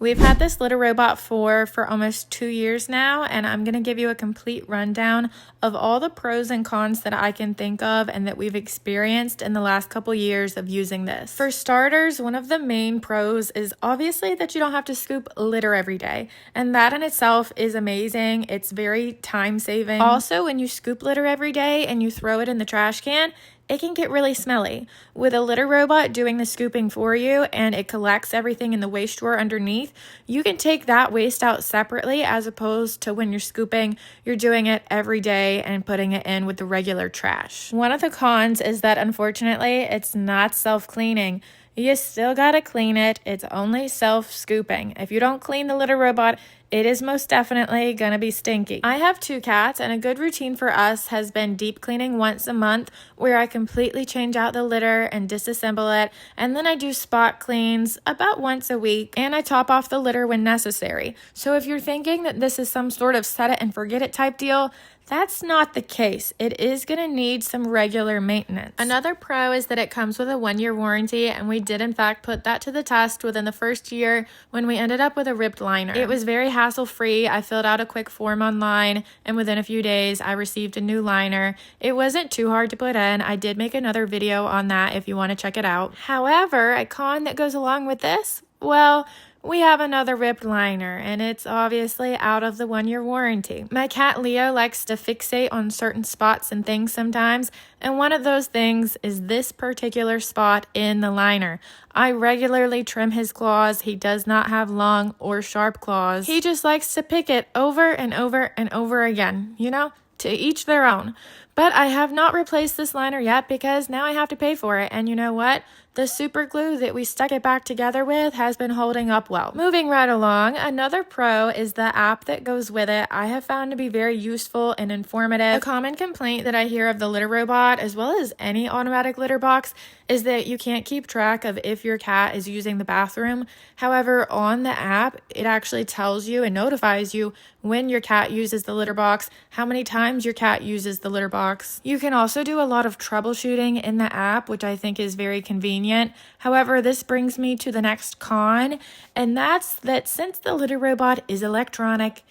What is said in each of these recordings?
We've had this litter robot for almost 2 years now, and I'm going to give you a complete rundown of all the pros and cons that I can think of and that we've experienced in the last couple years of using this. For starters, one of the main pros is obviously that you don't have to scoop litter every day, and that in itself is amazing. It's very time saving. Also, when you scoop litter every day and you throw it in the trash can, it can get really smelly. With a litter robot doing the scooping for you and it collects everything in the waste drawer underneath, you can take that waste out separately, as opposed to when you're scooping, you're doing it every day and putting it in with the regular trash. One of the cons is that unfortunately it's not self-cleaning. You still gotta clean it. It's only self-scooping. If you don't clean the litter robot, it is most definitely gonna be stinky. I have 2 cats, and a good routine for us has been deep cleaning once a month, where I completely change out the litter and disassemble it, and then I do spot cleans about once a week, and I top off the litter when necessary. So if you're thinking that this is some sort of set it and forget it type deal, that's not the case. It is going to need some regular maintenance. Another pro is that it comes with a 1-year warranty, and we did in fact put that to the test within the first year when we ended up with a ripped liner. It was very hassle-free. I filled out a quick form online, and within a few days I received a new liner. It wasn't too hard to put in. I did make another video on that if you want to check it out. However, a con that goes along with this, well, we have another ripped liner, and it's obviously out of the 1-year warranty. My cat Leo likes to fixate on certain spots and things sometimes, and one of those things is this particular spot in the liner. I regularly trim his claws. He does not have long or sharp claws. He just likes to pick it over and over and over again, you know? To each their own. But I have not replaced this liner yet because now I have to pay for it. And you know what? The super glue that we stuck it back together with has been holding up well. Moving right along, another pro is the app that goes with it. I have found to be very useful and informative. A common complaint that I hear of the litter robot, as well as any automatic litter box, is that you can't keep track of if your cat is using the bathroom. However, on the app, it actually tells you and notifies you when your cat uses the litter box, how many times your cat uses the litter box. You can also do a lot of troubleshooting in the app, which I think is very convenient. However, this brings me to the next con, and that's that since the litter robot is electronic,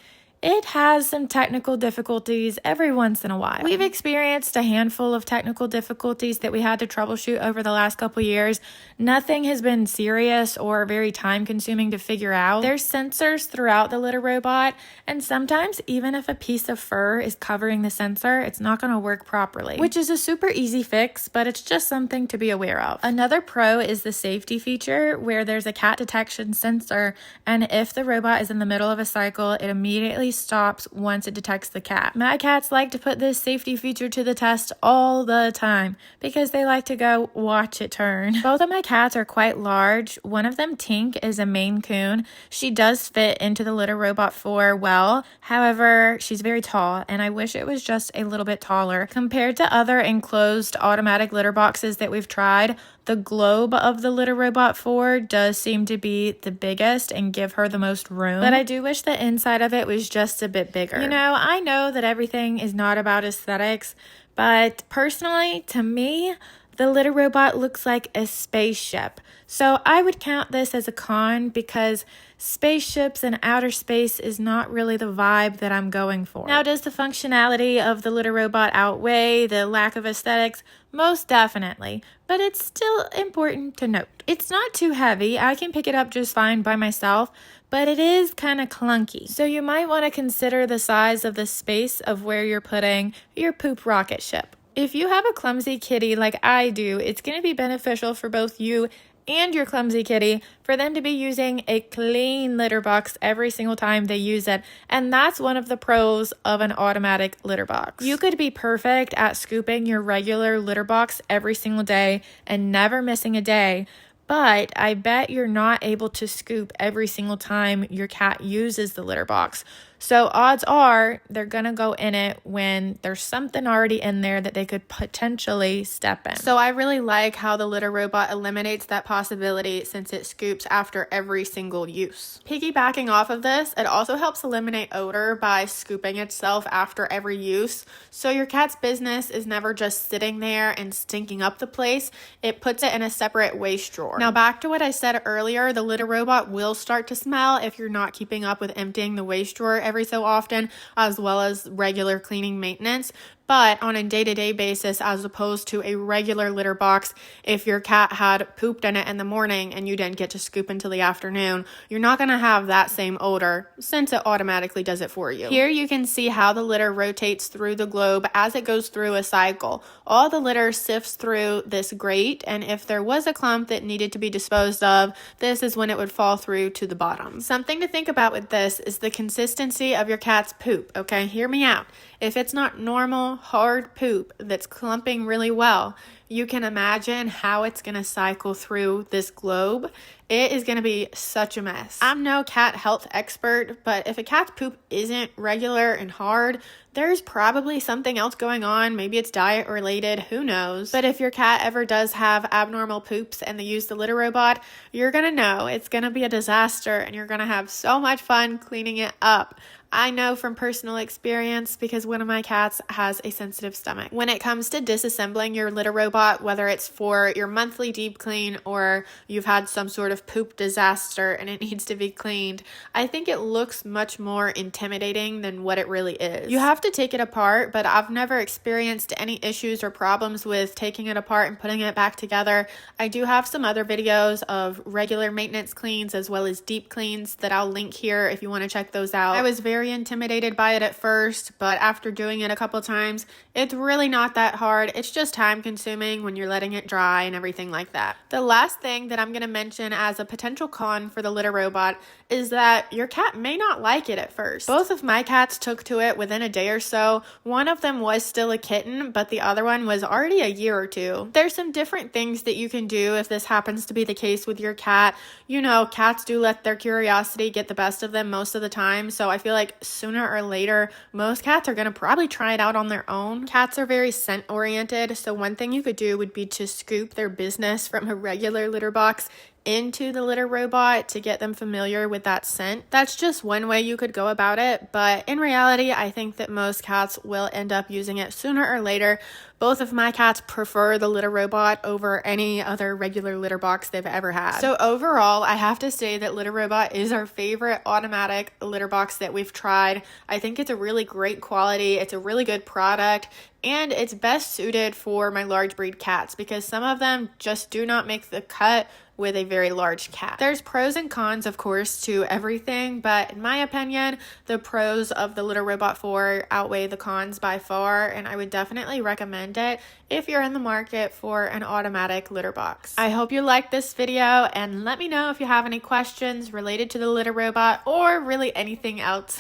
it has some technical difficulties every once in a while. We've experienced a handful of technical difficulties that we had to troubleshoot over the last couple years. Nothing has been serious or very time consuming to figure out. There's sensors throughout the litter robot, and sometimes even if a piece of fur is covering the sensor, it's not going to work properly, which is a super easy fix, but it's just something to be aware of. Another pro is the safety feature, where there's a cat detection sensor, and if the robot is in the middle of a cycle, it immediately stops once it detects the cat. My cats like to put this safety feature to the test all the time because they like to go watch it turn. Both of my cats are quite large. One of them, Tink, is a Maine Coon. She does fit into the litter robot 4 well. However, she's very tall, and I wish it was just a little bit taller. Compared to other enclosed automatic litter boxes that we've tried, the globe of the litter robot 4 does seem to be the biggest and give her the most room, but I do wish the inside of it was just a bit bigger. You know, I know that everything is not about aesthetics, but personally, to me, the litter robot looks like a spaceship. So I would count this as a con because spaceships and outer space is not really the vibe that I'm going for. Now, does the functionality of the litter robot outweigh the lack of aesthetics? Most definitely, but it's still important to note. It's not too heavy. I can pick it up just fine by myself, but it is kind of clunky. So you might want to consider the size of the space of where you're putting your poop rocket ship. If you have a clumsy kitty like I do, it's going to be beneficial for both you and your clumsy kitty for them to be using a clean litter box every single time they use it. And that's one of the pros of an automatic litter box. You could be perfect at scooping your regular litter box every single day and never missing a day, but I bet you're not able to scoop every single time your cat uses the litter box. So odds are they're going to go in it when there's something already in there that they could potentially step in. So I really like how the litter robot eliminates that possibility since it scoops after every single use. Piggybacking off of this, it also helps eliminate odor by scooping itself after every use. So your cat's business is never just sitting there and stinking up the place. It puts it in a separate waste drawer. Now back to what I said earlier, the litter robot will start to smell if you're not keeping up with emptying the waste drawer every so often, as well as regular cleaning maintenance. But on a day-to-day basis, as opposed to a regular litter box, if your cat had pooped in it in the morning and you didn't get to scoop until the afternoon, you're not going to have that same odor since it automatically does it for you. Here you can see how the litter rotates through the globe as it goes through a cycle. All the litter sifts through this grate, and if there was a clump that needed to be disposed of, this is when it would fall through to the bottom. Something to think about with this is the consistency of your cat's poop, okay? Hear me out. If it's not normal, hard poop that's clumping really well, you can imagine how it's going to cycle through this globe. It is going to be such a mess. I'm no cat health expert, but if a cat's poop isn't regular and hard, there's probably something else going on. Maybe it's diet related, who knows? But if your cat ever does have abnormal poops and they use the litter robot, you're going to know it's going to be a disaster and you're going to have so much fun cleaning it up. I know from personal experience because one of my cats has a sensitive stomach. When it comes to disassembling your litter robot, whether it's for your monthly deep clean or you've had some sort of poop disaster and it needs to be cleaned, I think it looks much more intimidating than what it really is. You have to take it apart, but I've never experienced any issues or problems with taking it apart and putting it back together. I do have some other videos of regular maintenance cleans as well as deep cleans that I'll link here if you want to check those out. I was very intimidated by it at first, but after doing it a couple times, it's really not that hard. It's just time consuming when you're letting it dry and everything like that. The last thing that I'm going to mention as a potential con for the litter robot is that your cat may not like it at first. Both of my cats took to it within a day or so. One of them was still a kitten, but the other one was already a year or two. There's some different things that you can do if this happens to be the case with your cat. You know, cats do let their curiosity get the best of them most of the time, so I feel like sooner or later, most cats are going to probably try it out on their own. Cats are very scent oriented, so one thing you could do would be to scoop their business from a regular litter box into the litter robot to get them familiar with that scent. That's just one way you could go about it, but in reality, I think that most cats will end up using it sooner or later. Both of my cats prefer the litter robot over any other regular litter box they've ever had. So overall, I have to say that litter robot is our favorite automatic litter box that we've tried. I think it's a really great quality. It's a really good product. And it's best suited for my large breed cats because some of them just do not make the cut with a very large cat. There's pros and cons, of course, to everything, but in my opinion, the pros of the Litter Robot 4 outweigh the cons by far, and I would definitely recommend it if you're in the market for an automatic litter box. I hope you liked this video, and let me know if you have any questions related to the Litter Robot or really anything else.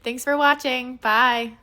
Thanks for watching. Bye.